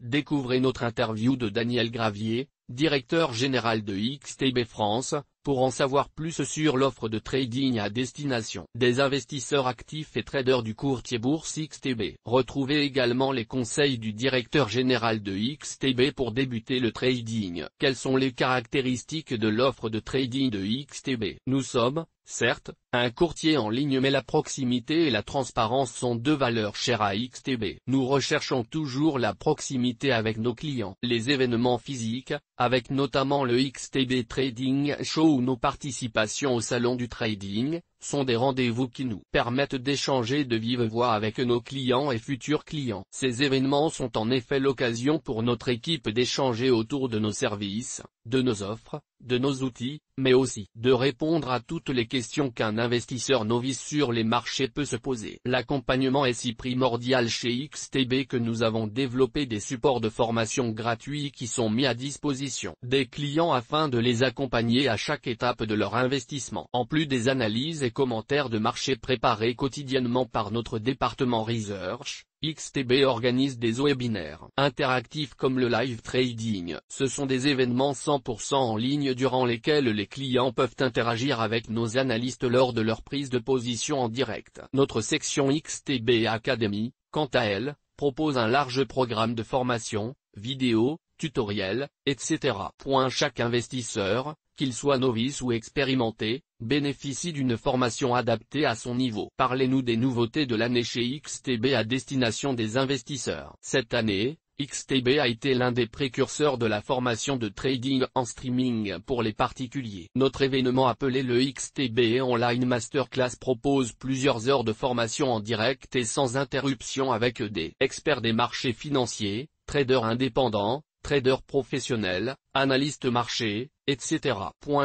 Découvrez notre interview de Daniel Gravier, directeur général de XTB France, pour en savoir plus sur l'offre de trading à destination des investisseurs actifs et traders du courtier bourse XTB. Retrouvez également les conseils du directeur général de XTB pour débuter le trading. Quelles sont les caractéristiques de l'offre de trading de XTB? Nous sommes, certes, un courtier en ligne, mais la proximité et la transparence sont deux valeurs chères à XTB. Nous recherchons toujours la proximité avec nos clients. Les événements physiques, avec notamment le XTB Trading Show ou nos participations au salon du trading, sont des rendez-vous qui nous permettent d'échanger de vive voix avec nos clients et futurs clients. Ces événements sont en effet l'occasion pour notre équipe d'échanger autour de nos services, de nos offres, de nos outils, mais aussi de répondre à toutes les questions qu'un investisseur novice sur les marchés peut se poser. L'accompagnement est si primordial chez XTB que nous avons développé des supports de formation gratuits qui sont mis à disposition des clients afin de les accompagner à chaque étape de leur investissement. En plus des analyses et commentaires de marché préparés quotidiennement par notre département Research, XTB organise des webinaires interactifs comme le live trading. Ce sont des événements 100% en ligne durant lesquels les clients peuvent interagir avec nos analystes lors de leur prise de position en direct. Notre section XTB Academy, quant à elle, propose un large programme de formation, vidéos, tutoriels, etc. Chaque investisseur, qu'il soit novice ou expérimenté, bénéficie d'une formation adaptée à son niveau. Parlez-nous des nouveautés de l'année chez XTB à destination des investisseurs. Cette année, XTB a été l'un des précurseurs de la formation de trading en streaming pour les particuliers. Notre événement appelé le XTB Online Masterclass propose plusieurs heures de formation en direct et sans interruption avec des experts des marchés financiers, traders indépendants, traders professionnels, analystes marché, etc.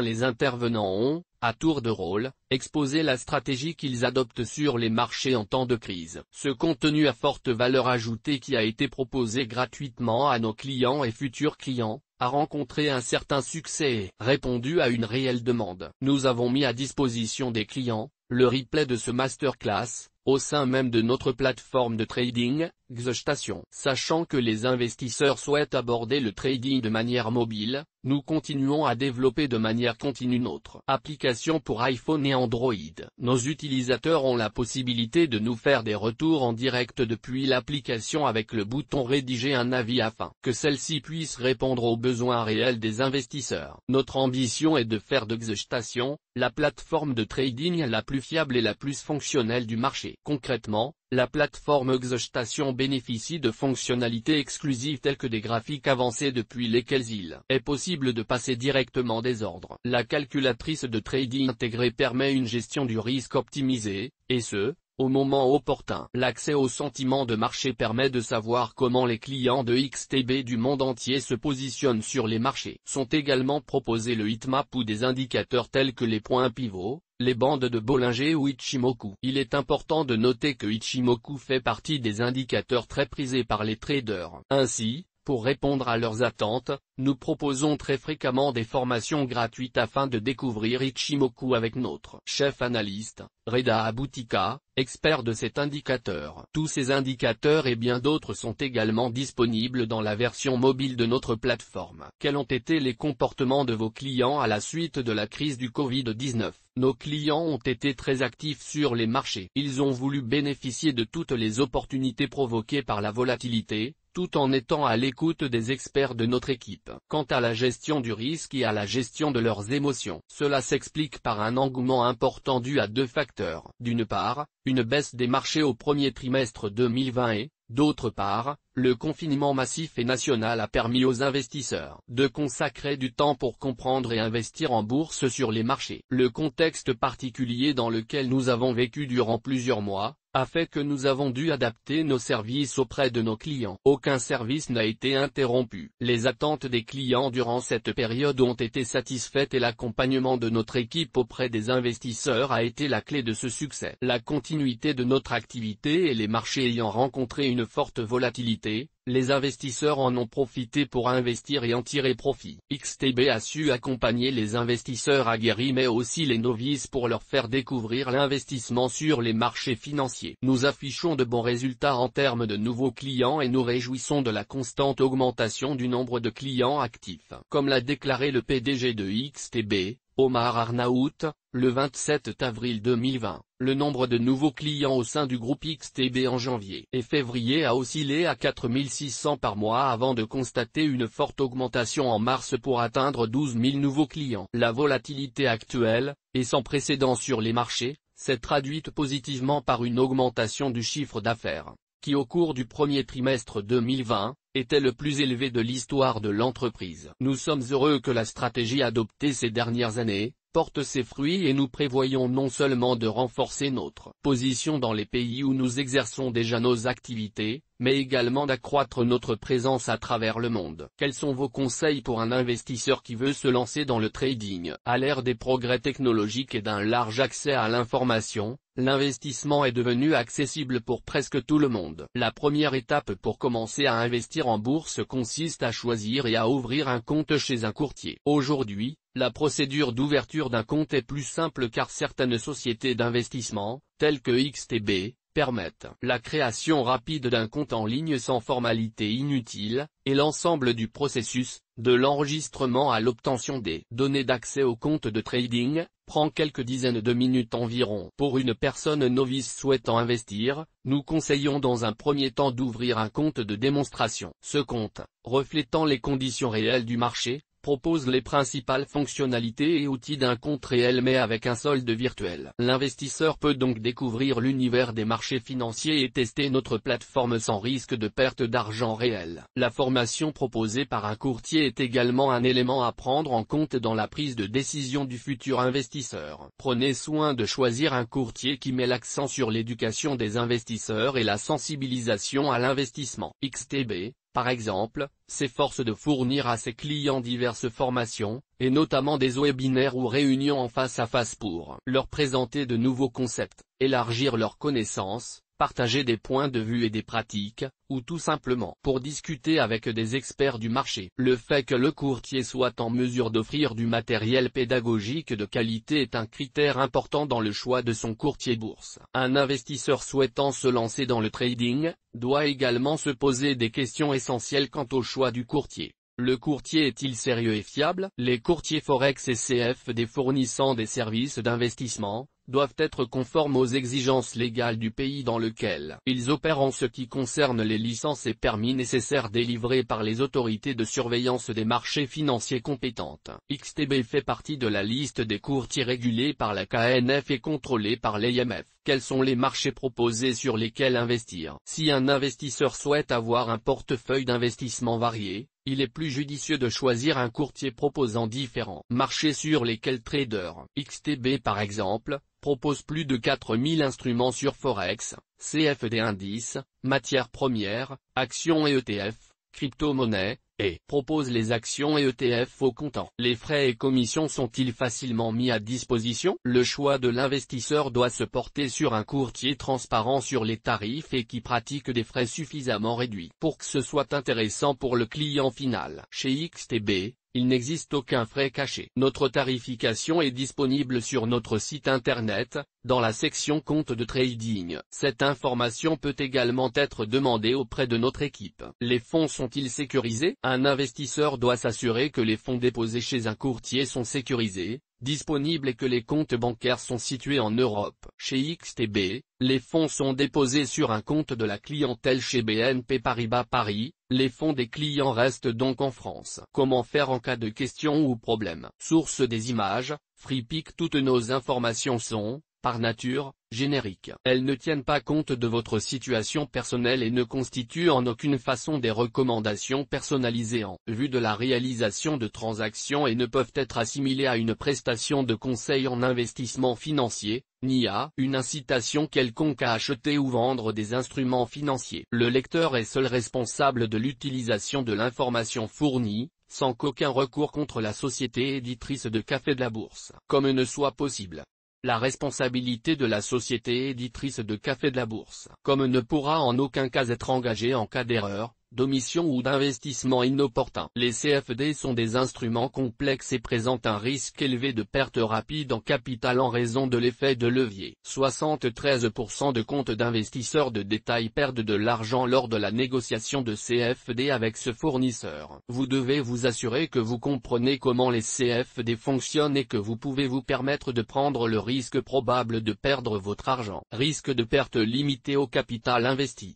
Les intervenants ont, à tour de rôle, exposé la stratégie qu'ils adoptent sur les marchés en temps de crise. Ce contenu à forte valeur ajoutée qui a été proposé gratuitement à nos clients et futurs clients, a rencontré un certain succès et répondu à une réelle demande. Nous avons mis à disposition des clients, le replay de ce masterclass, au sein même de notre plateforme de trading, XStation. Sachant que les investisseurs souhaitent aborder le trading de manière mobile, nous continuons à développer de manière continue notre application pour iPhone et Android. Nos utilisateurs ont la possibilité de nous faire des retours en direct depuis l'application avec le bouton rédiger un avis afin que celle-ci puisse répondre aux besoins réels des investisseurs. Notre ambition est de faire de XStation la plateforme de trading la plus fiable et la plus fonctionnelle du marché. Concrètement, la plateforme XStation bénéficie de fonctionnalités exclusives telles que des graphiques avancés depuis lesquels il est possible de passer directement des ordres. La calculatrice de trading intégrée permet une gestion du risque optimisée, et ce, au moment opportun. L'accès au sentiment de marché permet de savoir comment les clients de XTB du monde entier se positionnent sur les marchés. Sont également proposés le heatmap ou des indicateurs tels que les points pivots, les bandes de Bollinger ou Ichimoku. Il est important de noter que Ichimoku fait partie des indicateurs très prisés par les traders. Ainsi, pour répondre à leurs attentes, nous proposons très fréquemment des formations gratuites afin de découvrir Ichimoku avec notre chef analyste, Reda Aboutika, expert de cet indicateur. Tous ces indicateurs et bien d'autres sont également disponibles dans la version mobile de notre plateforme. Quels ont été les comportements de vos clients à la suite de la crise du Covid-19? Nos clients ont été très actifs sur les marchés. Ils ont voulu bénéficier de toutes les opportunités provoquées par la volatilité, tout en étant à l'écoute des experts de notre équipe. Quant à la gestion du risque et à la gestion de leurs émotions, cela s'explique par un engouement important dû à deux facteurs. D'une part, une baisse des marchés au premier trimestre 2020 et, d'autre part, le confinement massif et national a permis aux investisseurs de consacrer du temps pour comprendre et investir en bourse sur les marchés. Le contexte particulier dans lequel nous avons vécu durant plusieurs mois, a fait que nous avons dû adapter nos services auprès de nos clients. Aucun service n'a été interrompu. Les attentes des clients durant cette période ont été satisfaites et l'accompagnement de notre équipe auprès des investisseurs a été la clé de ce succès. La continuité de notre activité et les marchés ayant rencontré une forte volatilité, les investisseurs en ont profité pour investir et en tirer profit. XTB a su accompagner les investisseurs aguerris mais aussi les novices pour leur faire découvrir l'investissement sur les marchés financiers. Nous affichons de bons résultats en termes de nouveaux clients et nous réjouissons de la constante augmentation du nombre de clients actifs. Comme l'a déclaré le PDG de XTB, Omar Arnaout, le 27 avril 2020, le nombre de nouveaux clients au sein du groupe XTB en janvier et février a oscillé à 4600 par mois avant de constater une forte augmentation en mars pour atteindre 12 000 nouveaux clients. La volatilité actuelle, et sans précédent sur les marchés, s'est traduite positivement par une augmentation du chiffre d'affaires, qui au cours du premier trimestre 2020, était le plus élevé de l'histoire de l'entreprise. Nous sommes heureux que la stratégie adoptée ces dernières années porte ses fruits et nous prévoyons non seulement de renforcer notre position dans les pays où nous exerçons déjà nos activités, mais également d'accroître notre présence à travers le monde. Quels sont vos conseils pour un investisseur qui veut se lancer dans le trading? À l'ère des progrès technologiques et d'un large accès à l'information, l'investissement est devenu accessible pour presque tout le monde. La première étape pour commencer à investir en bourse consiste à choisir et à ouvrir un compte chez un courtier. Aujourd'hui, la procédure d'ouverture d'un compte est plus simple car certaines sociétés d'investissement, telles que XTB, permettent la création rapide d'un compte en ligne sans formalité inutile, et l'ensemble du processus, de l'enregistrement à l'obtention des données d'accès au compte de trading, prend quelques dizaines de minutes environ. Pour une personne novice souhaitant investir, nous conseillons dans un premier temps d'ouvrir un compte de démonstration. Ce compte, reflétant les conditions réelles du marché, propose les principales fonctionnalités et outils d'un compte réel mais avec un solde virtuel. L'investisseur peut donc découvrir l'univers des marchés financiers et tester notre plateforme sans risque de perte d'argent réel. La formation proposée par un courtier est également un élément à prendre en compte dans la prise de décision du futur investisseur. Prenez soin de choisir un courtier qui met l'accent sur l'éducation des investisseurs et la sensibilisation à l'investissement. XTB, par exemple, s'efforce de fournir à ses clients diverses formations, et notamment des webinaires ou réunions en face à face pour leur présenter de nouveaux concepts, élargir leurs connaissances, partager des points de vue et des pratiques, ou tout simplement pour discuter avec des experts du marché. Le fait que le courtier soit en mesure d'offrir du matériel pédagogique de qualité est un critère important dans le choix de son courtier bourse. Un investisseur souhaitant se lancer dans le trading, doit également se poser des questions essentielles quant au choix du courtier. Le courtier est-il sérieux et fiable? Les courtiers Forex et CFD fournissant des services d'investissement doivent être conformes aux exigences légales du pays dans lequel ils opèrent en ce qui concerne les licences et permis nécessaires délivrés par les autorités de surveillance des marchés financiers compétentes. XTB fait partie de la liste des courtiers régulés par la KNF et contrôlés par l'AMF. Quels sont les marchés proposés sur lesquels investir? Si un investisseur souhaite avoir un portefeuille d'investissement varié, il est plus judicieux de choisir un courtier proposant différents marchés sur lesquels trader. XTB par exemple, propose plus de 4000 instruments sur Forex, CFD indices, matières premières, actions et ETF, crypto-monnaies, et propose les actions et ETF au comptant. Les frais et commissions sont-ils facilement mis à disposition? Le choix de l'investisseur doit se porter sur un courtier transparent sur les tarifs et qui pratique des frais suffisamment réduits pour que ce soit intéressant pour le client final. Chez XTB, il n'existe aucun frais caché. Notre tarification est disponible sur notre site internet, dans la section compte de trading. Cette information peut également être demandée auprès de notre équipe. Les fonds sont-ils sécurisés? Un investisseur doit s'assurer que les fonds déposés chez un courtier sont sécurisés, disponibles et que les comptes bancaires sont situés en Europe. Chez XTB, les fonds sont déposés sur un compte de la clientèle chez BNP Paribas Paris, les fonds des clients restent donc en France. Comment faire en cas de question ou problème? Source des images, FreePic. Toutes nos informations sont, par nature, génériques. Elles ne tiennent pas compte de votre situation personnelle et ne constituent en aucune façon des recommandations personnalisées en vue de la réalisation de transactions et ne peuvent être assimilées à une prestation de conseil en investissement financier, ni à une incitation quelconque à acheter ou vendre des instruments financiers. Le lecteur est seul responsable de l'utilisation de l'information fournie, sans qu'aucun recours contre la société éditrice de Café de la Bourse, comme ne soit possible. La responsabilité de la société éditrice de Café de la Bourse, comme ne pourra en aucun cas être engagée en cas d'erreur, d'omission ou d'investissement inopportun. Les CFD sont des instruments complexes et présentent un risque élevé de perte rapide en capital en raison de l'effet de levier. 73% de comptes d'investisseurs de détail perdent de l'argent lors de la négociation de CFD avec ce fournisseur. Vous devez vous assurer que vous comprenez comment les CFD fonctionnent et que vous pouvez vous permettre de prendre le risque probable de perdre votre argent. Risque de perte limité au capital investi.